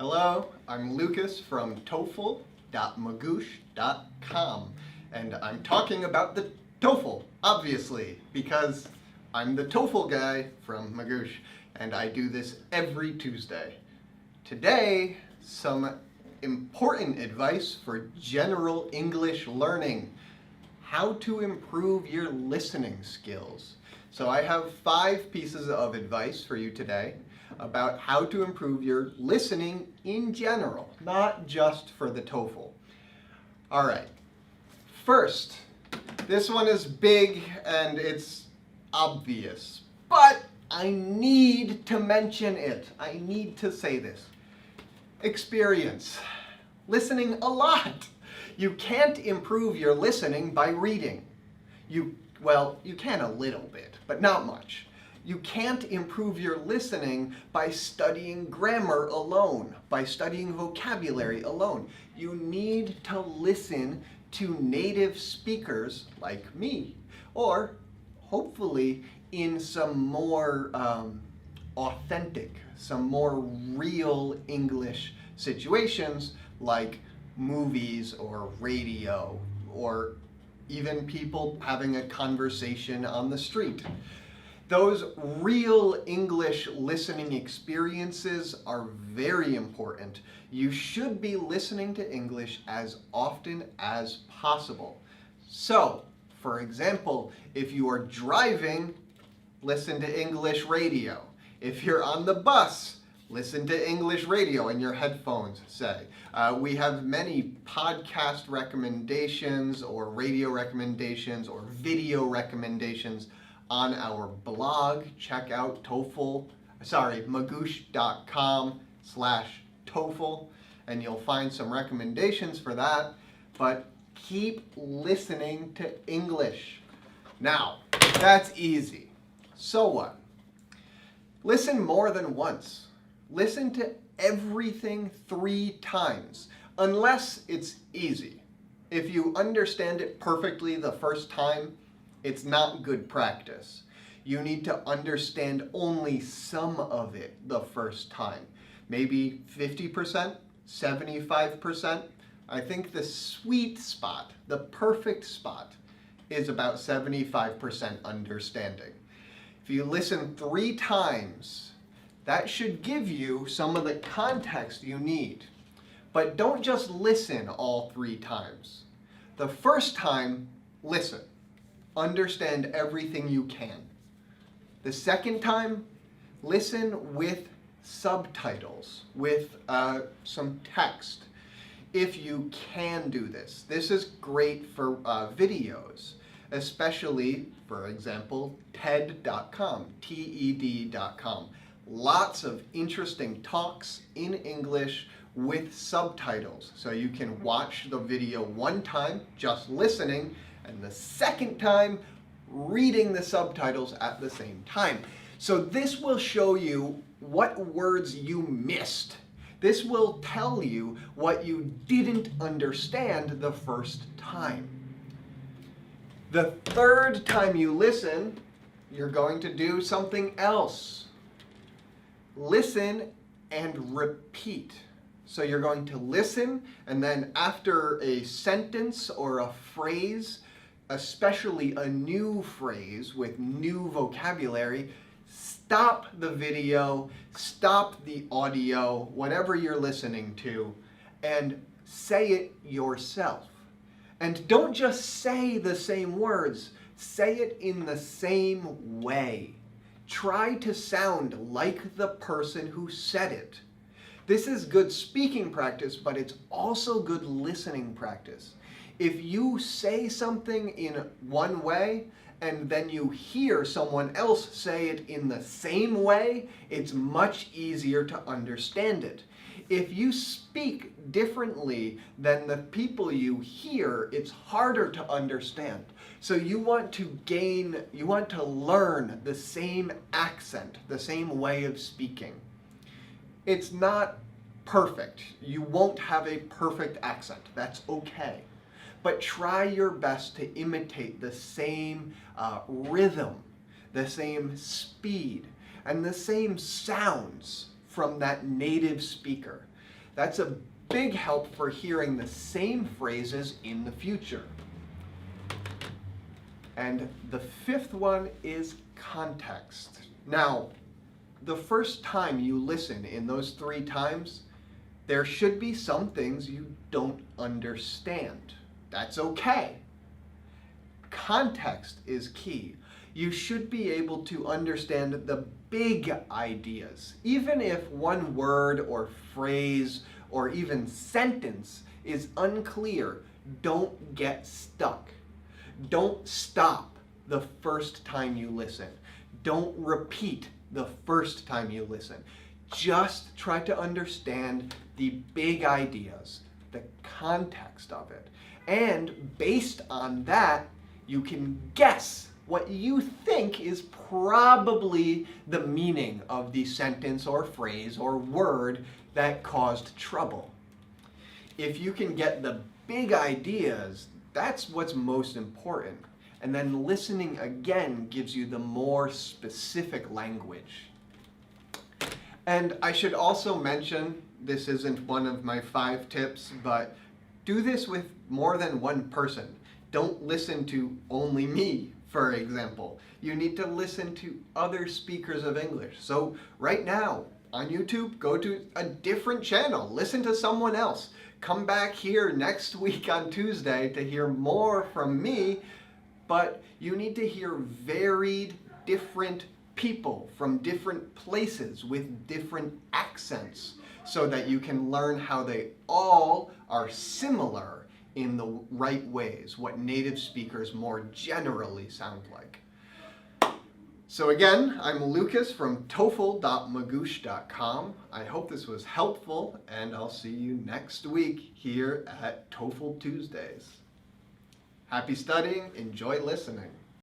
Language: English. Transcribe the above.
Hello, I'm Lucas from TOEFL.magoosh.com, and I'm talking about the TOEFL, obviously, because I'm the TOEFL guy from Magoosh, and I do this every Tuesday. Today, some important advice for general English learning. How to improve your listening skills. So I have 5 pieces of advice for you today about how to improve your listening in general, not just for the TOEFL. All right, first, this one is big and it's obvious, but I need to mention it. I need to say this. Experience. Listening a lot. You can't improve your listening by reading. You can a little bit, but not much. You can't improve your listening by studying grammar alone, by studying vocabulary alone. You need to listen to native speakers like me, or hopefully in some more authentic, some more real English situations like movies or radio, or even people having a conversation on the street. Those real English listening experiences are very important. You should be listening to English as often as possible. So, for example, if you are driving, listen to English radio. If you're on the bus, listen to English radio in your headphones, say. We have many podcast recommendations or radio recommendations or video recommendations on our blog. Check out magoosh.com/TOEFL, and you'll find some recommendations for that. But keep listening to English. Now, that's easy. So what? Listen more than once. Listen to everything 3 times, unless it's easy. If you understand it perfectly the first time, it's not good practice. You need to understand only some of it the first time. Maybe 50%, 75%. I think the sweet spot, the perfect spot, is about 75% understanding. If you listen 3 times, that should give you some of the context you need. But don't just listen all 3 times. The first time, listen. Understand everything you can. The second time, listen with subtitles, with some text. If you can do this. This is great for videos, especially, for example, TED.com, TED.com. Lots of interesting talks in English with subtitles. So you can watch the video 1 time, just listening, and the second time, reading the subtitles at the same time. So this will show you what words you missed. This will tell you what you didn't understand the first time. The third time you listen, you're going to do something else. Listen and repeat. So you're going to listen, and then after a sentence or a phrase, especially a new phrase with new vocabulary, stop the video, stop the audio, whatever you're listening to, and say it yourself. And don't just say the same words, say it in the same way. Try to sound like the person who said it. This is good speaking practice, but it's also good listening practice. If you say something in one way and then you hear someone else say it in the same way, it's much easier to understand it. If you speak differently than the people you hear, it's harder to understand. So you want to learn the same accent, the same way of speaking. It's not perfect. You won't have a perfect accent. That's okay. But try your best to imitate the same rhythm, the same speed, and the same sounds from that native speaker. That's a big help for hearing the same phrases in the future. And the fifth one is context. Now, the first time you listen in those 3 times, there should be some things you don't understand. That's okay. Context is key. You should be able to understand the big ideas. Even if one word or phrase or even sentence is unclear, don't get stuck. Don't stop the first time you listen. Don't repeat the first time you listen. Just try to understand the big ideas, the context of it. And based on that, you can guess what you think is probably the meaning of the sentence or phrase or word that caused trouble. If you can get the big ideas, that's what's most important. And then listening again gives you the more specific language. And I should also mention, this isn't one of my 5 tips, but do this with more than one person. Don't listen to only me, for example. You need to listen to other speakers of English. So right now, on YouTube, go to a different channel. Listen to someone else. Come back here next week on Tuesday to hear more from me, but you need to hear varied, different people from different places with different accents so that you can learn how they all are similar in the right ways, what native speakers more generally sound like. So again, I'm Lucas from TOEFL.magoosh.com. I hope this was helpful, and I'll see you next week here at TOEFL Tuesdays. Happy studying, enjoy listening.